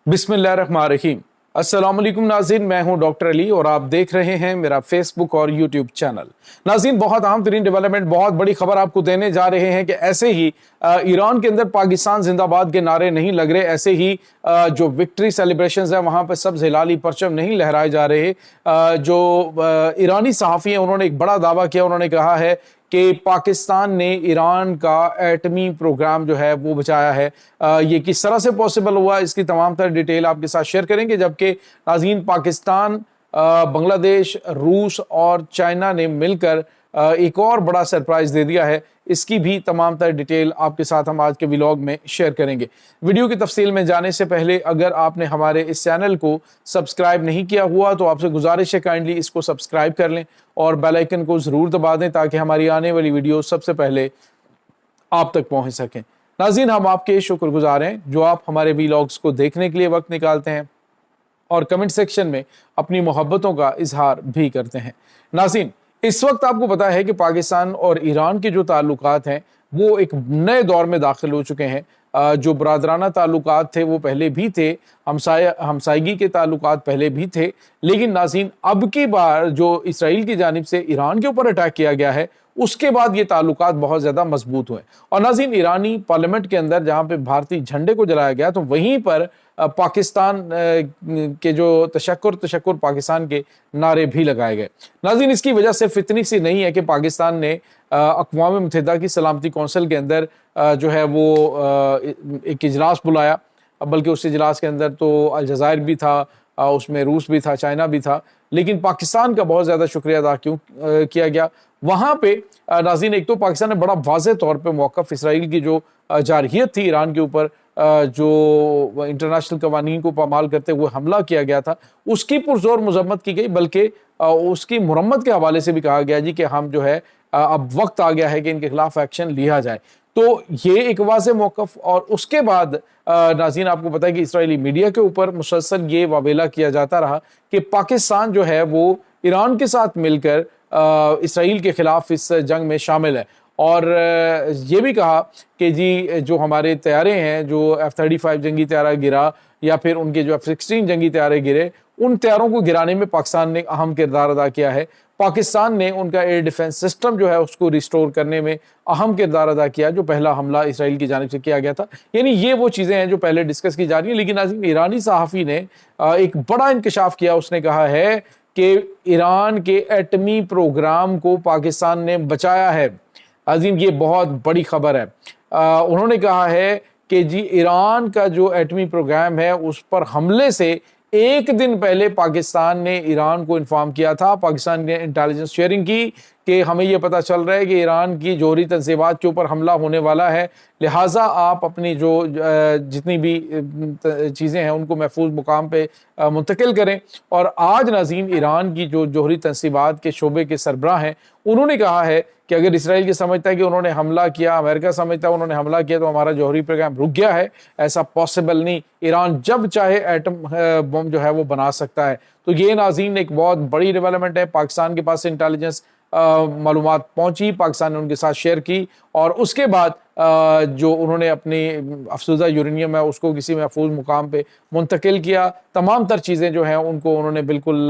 बिस्मिल्लाहिर्रहमानिर्रहीम। अस्सलाम वालेकुम नाज़रीन, मैं हूं डॉक्टर अली और आप देख रहे हैं मेरा फेसबुक और यूट्यूब चैनल। नाज़रीन, बहुत अहम तरीन डेवलपमेंट, बहुत बड़ी खबर आपको देने जा रहे हैं कि ऐसे ही ईरान के अंदर पाकिस्तान जिंदाबाद के नारे नहीं लग रहे, ऐसे ही जो विक्ट्री सेलिब्रेशंस है वहां पर सब हिलाली परचम नहीं लहराए जा रहे। जो ईरानी सहाफ़ी हैं उन्होंने एक बड़ा दावा किया, उन्होंने कहा है कि पाकिस्तान ने ईरान का एटमी प्रोग्राम जो है वो बचाया है। ये किस तरह से पॉसिबल हुआ, इसकी तमाम तरह डिटेल आपके साथ शेयर करेंगे। जबकि नाज़रीन, पाकिस्तान, बांग्लादेश, रूस और चाइना ने मिलकर एक और बड़ा सरप्राइज दे दिया है, इसकी भी तमाम तरह डिटेल आपके साथ हम आज के व्लॉग में शेयर करेंगे। वीडियो की तफसील में जाने से पहले अगर आपने हमारे इस चैनल को सब्सक्राइब नहीं किया हुआ तो आपसे गुजारिश है काइंडली इसको सब्सक्राइब कर लें और बेल आइकन को ज़रूर दबा दें ताकि हमारी आने वाली वीडियो सबसे पहले आप तक पहुंच सकें। नाज़रीन, हम आपके शुक्रगुजार हैं जो आप हमारे व्लॉग्स को देखने के लिए वक्त निकालते हैं और कमेंट सेक्शन में अपनी मोहब्बतों का इजहार भी करते हैं। नाज़रीन, इस वक्त आपको पता है कि पाकिस्तान और ईरान के जो ताल्लुकात हैं वो एक नए दौर में दाखिल हो चुके हैं। जो बरादराना ताल्लुकात थे वो पहले भी थे, हमसायगी के ताल्लुकात पहले भी थे, लेकिन नाज़रीन अब की बार जो इसराइल की जानिब से ईरान के ऊपर अटैक किया गया है उसके बाद ये ताल्लुकात बहुत ज़्यादा मजबूत हुए। और नाज़रीन, ईरानी पार्लियामेंट के अंदर जहाँ पे भारतीय झंडे को जलाया गया तो वहीं पर पाकिस्तान के जो तशक्कुर पाकिस्तान के नारे भी लगाए गए। नाज़रीन, इसकी वजह सिर्फ इतनी सी नहीं है कि पाकिस्तान ने अक़वाम मुत्तहिदा की सलामती कौंसिल के अंदर जो है वो एक इजलास बुलाया, बल्कि उस इजलास के अंदर तो अलजायर भी था, उसमें रूस भी था, चाइना भी था, लेकिन पाकिस्तान का बहुत ज़्यादा शुक्रिया अदा क्यों किया गया वहाँ पे। नाज़रीन, एक तो पाकिस्तान ने बड़ा वाज़ेह तौर पे मौक़िफ़ इसराइल की जो जारहियत थी ईरान के ऊपर, जो इंटरनेशनल कवानीन को पामाल करते हुए हमला किया गया था उसकी पुरज़ोर मज़म्मत की गई, बल्कि उसकी मुरम्मत के हवाले से भी कहा गया जी कि हम जो है अब वक्त आ गया है कि इनके खिलाफ एक्शन लिया जाए। तो ये एक वाज़ेह मौक़िफ़। और उसके बाद नाज़रीन, आपको पता है कि इसराइली मीडिया के ऊपर मुसलसल ये वावेला किया जाता रहा कि पाकिस्तान जो है वो ईरान के साथ मिलकर इसराइल के खिलाफ इस जंग में शामिल है। और ये भी कहा कि जी जो हमारे तैयारे हैं, जो F-35 जंगी तैयारा गिरा या फिर उनके जो F-16 जंगी तैयारे गिरे, उन तैयारों को गिराने में पाकिस्तान ने अहम किरदार अदा किया है। पाकिस्तान ने उनका एयर डिफेंस सिस्टम जो है उसको रिस्टोर करने में अहम किरदार अदा किया, जो पहला हमला इसराइल की जानिब से किया गया था। यानी ये वो चीज़ें हैं जो पहले डिस्कस की जा रही हैं। लेकिन नाज़रीन, ईरानी सहाफ़ी ने एक बड़ा इंकशाफ किया। उसने कहा है कि ईरान के एटमी प्रोग्राम को पाकिस्तान ने बचाया है। नाज़रीन, ये बहुत बड़ी खबर है। उन्होंने कहा है कि जी ईरान का जो एटमी प्रोग्राम है उस पर हमले से एक दिन पहले पाकिस्तान ने ईरान को इन्फॉर्म किया था। पाकिस्तान ने इंटेलिजेंस शेयरिंग की कि हमें यह पता चल रहा है कि ईरान की जौहरी तंज़ीमात के ऊपर हमला होने वाला है, लिहाजा आप अपनी जो जितनी भी चीज़ें हैं उनको महफूज मुकाम पे मुंतकिल करें। और आज नाज़रीन, ईरान की जो जौहरी तंज़ीमात के शोबे के सरबराह हैं उन्होंने कहा है कि अगर इसराइल की समझता है कि उन्होंने हमला किया, अमेरिका समझता है उन्होंने हमला किया तो हमारा जौहरी प्रोग्राम रुक गया है, ऐसा पॉसिबल नहीं। ईरान जब चाहे एटम बम जो है वो बना सकता है। तो ये नाज़रीन एक बहुत बड़ी डेवलपमेंट है। पाकिस्तान के पास इंटेलिजेंस मालूमात पहुंची, पाकिस्तान ने उनके साथ शेयर की और उसके बाद जो उन्होंने अपनी अफसुदा यूरेनियम है उसको किसी महफूज मुकाम पे मुंतकिल किया। तमाम तर चीज़ें जो हैं उनको उन्होंने बिल्कुल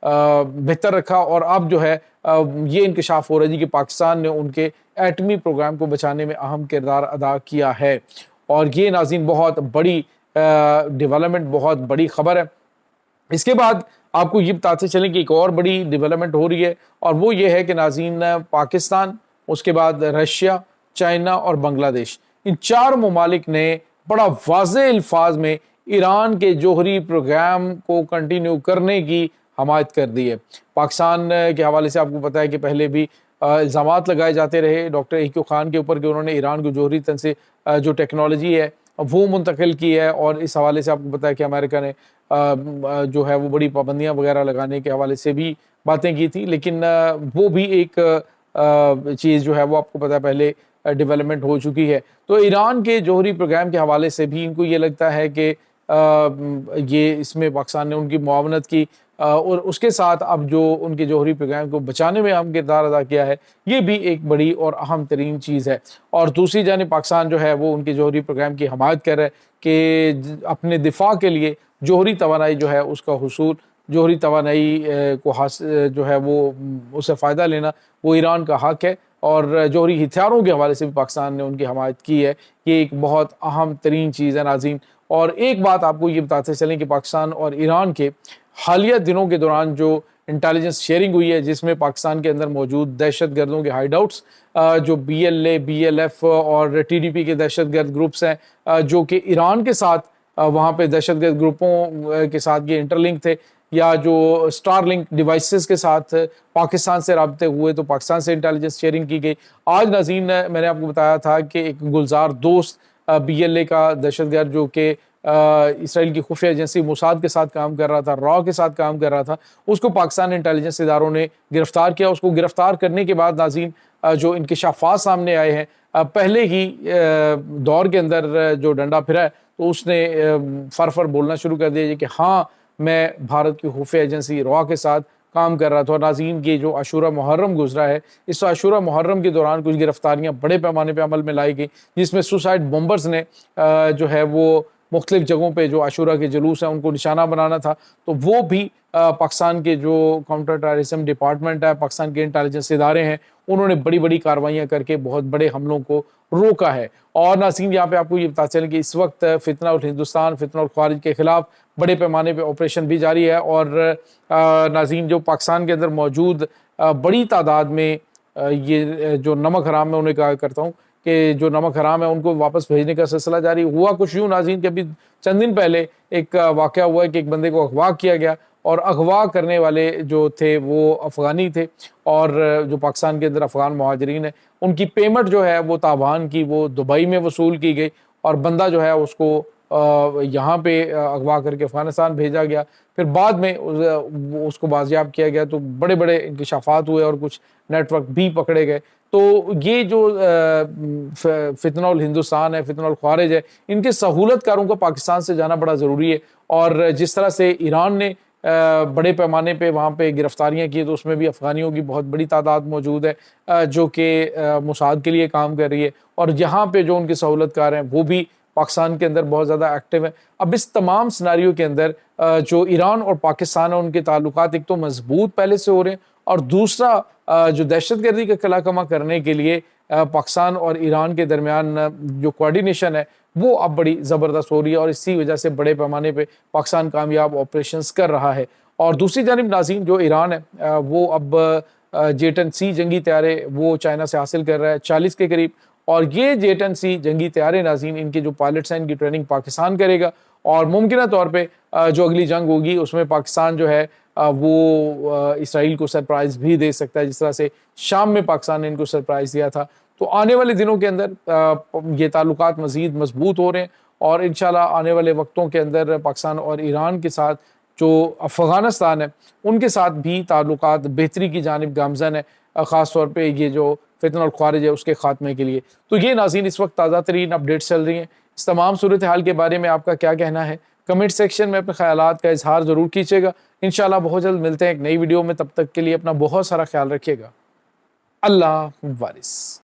बेहतर रखा और अब जो है ये इंकशाफ हो रहा है जी कि पाकिस्तान ने उनके एटमी प्रोग्राम को बचाने में अहम किरदार अदा किया है। और ये नाज़रीन बहुत बड़ी डेवलपमेंट, बहुत बड़ी खबर है। इसके बाद आपको ये बताते चलें कि एक और बड़ी डेवलपमेंट हो रही है और वो ये है कि नाज़रीन, पाकिस्तान, उसके बाद रशिया, चाइना और बांग्लादेश, इन चार ममालिक ने बड़ा वाज़ेह अल्फाज में ईरान के जौहरी प्रोग्राम को कंटिन्यू करने की हमायत कर दी है। पाकिस्तान के हवाले से आपको पता है कि पहले भी इल्ज़ामात लगाए जाते रहे डॉक्टर EQ खान के ऊपर कि उन्होंने ईरान को जौहरी तन से जो टेक्नोलॉजी है वो मुंतकिल की है। और इस हवाले से आपको पता है कि अमेरिका ने जो है वो बड़ी पाबंदियाँ वगैरह लगाने के हवाले से भी बातें की थी। लेकिन वो भी एक चीज़ जो है वो आपको पता है पहले डेवलपमेंट हो चुकी है। तो ईरान के जौहरी प्रोग्राम के हवाले से भी इनको ये लगता है कि ये इसमें पाकिस्तान ने उनकी मुआवनत की اور اس کے ساتھ اب جو ان کے جوہری پروگرام کو بچانے میں اہم کردار ادا کیا ہے، یہ بھی ایک بڑی اور اہم ترین چیز ہے۔ اور دوسری جانب پاکستان جو ہے وہ ان کے جوہری پروگرام کی حمایت کر رہا ہے کہ اپنے دفاع کے لیے جوہری توانائی جو ہے اس کا حصول، جوہری توانائی کو حاصل جو ہے وہ اس سے فائدہ لینا وہ ایران کا حق ہے، اور جوہری ہتھیاروں کے حوالے سے بھی پاکستان نے ان کی حمایت کی ہے۔ یہ ایک بہت اہم ترین چیز ہے ناظرین۔ اور ایک بات آپ کو یہ بتاتے چلیں کہ پاکستان اور ایران کے حالیہ دنوں کے دوران جو انٹیلیجنس شیئرنگ ہوئی ہے، جس میں پاکستان کے اندر موجود دہشت گردوں کے ہائیڈ آؤٹس، جو B L A, B L F اور ٹی ڈی پی کے دہشت گرد گروپس ہیں، جو کہ ایران کے ساتھ وہاں پہ دہشت گرد گروپوں کے ساتھ یہ انٹر لنک تھے، یا جو اسٹار لنک ڈیوائسز کے ساتھ پاکستان سے رابطے ہوئے، تو پاکستان سے انٹیلیجنس شیئرنگ کی گئی۔ آج ناظرین میں نے آپ کو بتایا تھا کہ ایک گلزار دوست بی ایل اے کا دہشت گرد، جو کہ اسرائیل کی خفیہ ایجنسی موساد کے ساتھ کام کر رہا تھا، را کے ساتھ کام کر رہا تھا، اس کو پاکستان انٹیلیجنس اداروں نے گرفتار کیا۔ اس کو گرفتار کرنے کے بعد ناظرین جو انکشافات سامنے آئے ہیں، پہلے ہی دور کے اندر جو ڈنڈا پھرا ہے تو اس نے فر بولنا شروع کر دیا کہ ہاں میں بھارت کی خفیہ ایجنسی را کے ساتھ کام کر رہا تھا۔ اور ناظرین یہ جو عاشورہ محرم گزرا ہے، اس عاشورہ محرم کے دوران کچھ گرفتاریاں بڑے پیمانے پہ عمل میں لائی گئی، جس میں سوسائڈ بمبرز نے جو ہے وہ مختلف جگہوں پہ جو عاشورہ کے جلوس ہیں ان کو نشانہ بنانا تھا، تو وہ بھی پاکستان کے جو کاؤنٹر ٹیررزم ڈپارٹمنٹ ہے، پاکستان کے انٹیلیجنس ادارے ہیں، انہوں نے بڑی بڑی کارروائیاں کر کے بہت بڑے حملوں کو روکا ہے۔ اور ناظرین یہاں پہ آپ کو یہ بتا چلیں کہ اس وقت فتنہ الہندوستان، فتنہ الخوارج کے خلاف بڑے پیمانے پہ آپریشن بھی جاری ہے۔ اور ناظرین جو پاکستان کے اندر موجود بڑی تعداد میں یہ جو نمک حرام میں انہیں کہا کرتا ہوں کہ جو نمک حرام ہے ان کو واپس بھیجنے کا سلسلہ جاری ہوا۔ کچھ یوں ناظرین کہ ابھی چند دن پہلے ایک واقعہ ہوا ہے کہ ایک بندے کو اغوا کیا گیا، اور اغوا کرنے والے جو تھے وہ افغانی تھے، اور جو پاکستان کے اندر افغان مہاجرین ہیں ان کی پیمنٹ جو ہے وہ تاوان کی وہ دبئی میں وصول کی گئی، اور بندہ جو ہے اس کو یہاں پہ اغوا کر کے افغانستان بھیجا گیا، پھر بعد میں اس کو بازیاب کیا گیا، تو بڑے بڑے انکشافات ہوئے اور کچھ نیٹ ورک بھی پکڑے گئے۔ تو یہ جو فتنہ الہندوستان ہے، فتنہ الخوارج ہے، ان کے سہولت کاروں کو پاکستان سے جانا بڑا ضروری ہے۔ اور جس طرح سے ایران نے بڑے پیمانے پہ وہاں پہ گرفتاریاں کی، تو اس میں بھی افغانیوں کی بہت بڑی تعداد موجود ہے جو کہ موساد کے لیے کام کر رہی ہے، اور یہاں پہ جو ان کے سہولت کار ہیں وہ بھی پاکستان کے اندر بہت زیادہ ایکٹیو ہے۔ اب اس تمام سیناریو کے اندر جو ایران اور پاکستان ہیں ان کے تعلقات ایک تو مضبوط پہلے سے ہو رہے ہیں، اور دوسرا جو دہشت گردی کا قلعہ کما کرنے کے لیے پاکستان اور ایران کے درمیان جو کوارڈینیشن ہے وہ اب بڑی زبردست ہو رہی ہے، اور اسی وجہ سے بڑے پیمانے پہ پاکستان کامیاب آپریشنز کر رہا ہے۔ اور دوسری جانب ناظرین جو ایران ہے وہ اب J-10C جنگی طیارے وہ چائنا سے حاصل کر رہا ہے 40 کے قریب، اور یہ J-10C جنگی طیارے ناظرین ان کے جو پائلٹس ہیں ان کی ٹریننگ پاکستان کرے گا، اور ممکنہ طور پہ جو اگلی جنگ ہوگی اس میں پاکستان جو ہے وہ اسرائیل کو سرپرائز بھی دے سکتا ہے، جس طرح سے شام میں پاکستان نے ان کو سرپرائز دیا تھا۔ تو آنے والے دنوں کے اندر یہ تعلقات مزید مضبوط ہو رہے ہیں، اور انشاءاللہ آنے والے وقتوں کے اندر پاکستان اور ایران کے ساتھ جو افغانستان ہے ان کے ساتھ بھی تعلقات بہتری کی جانب گامزن ہے، خاص طور پہ یہ جو فتنہ الخوارج ہے اس کے خاتمے کے لیے۔ تو یہ ناظرین اس وقت تازہ ترین اپڈیٹس چل رہی ہیں۔ اس تمام صورتحال کے بارے میں آپ کا کیا کہنا ہے؟ کمنٹ سیکشن میں اپنے خیالات کا اظہار ضرور کیجیے گا۔ انشاءاللہ بہت جلد ملتے ہیں ایک نئی ویڈیو میں، تب تک کے لیے اپنا بہت سارا خیال رکھیے گا۔ اللہ وارث۔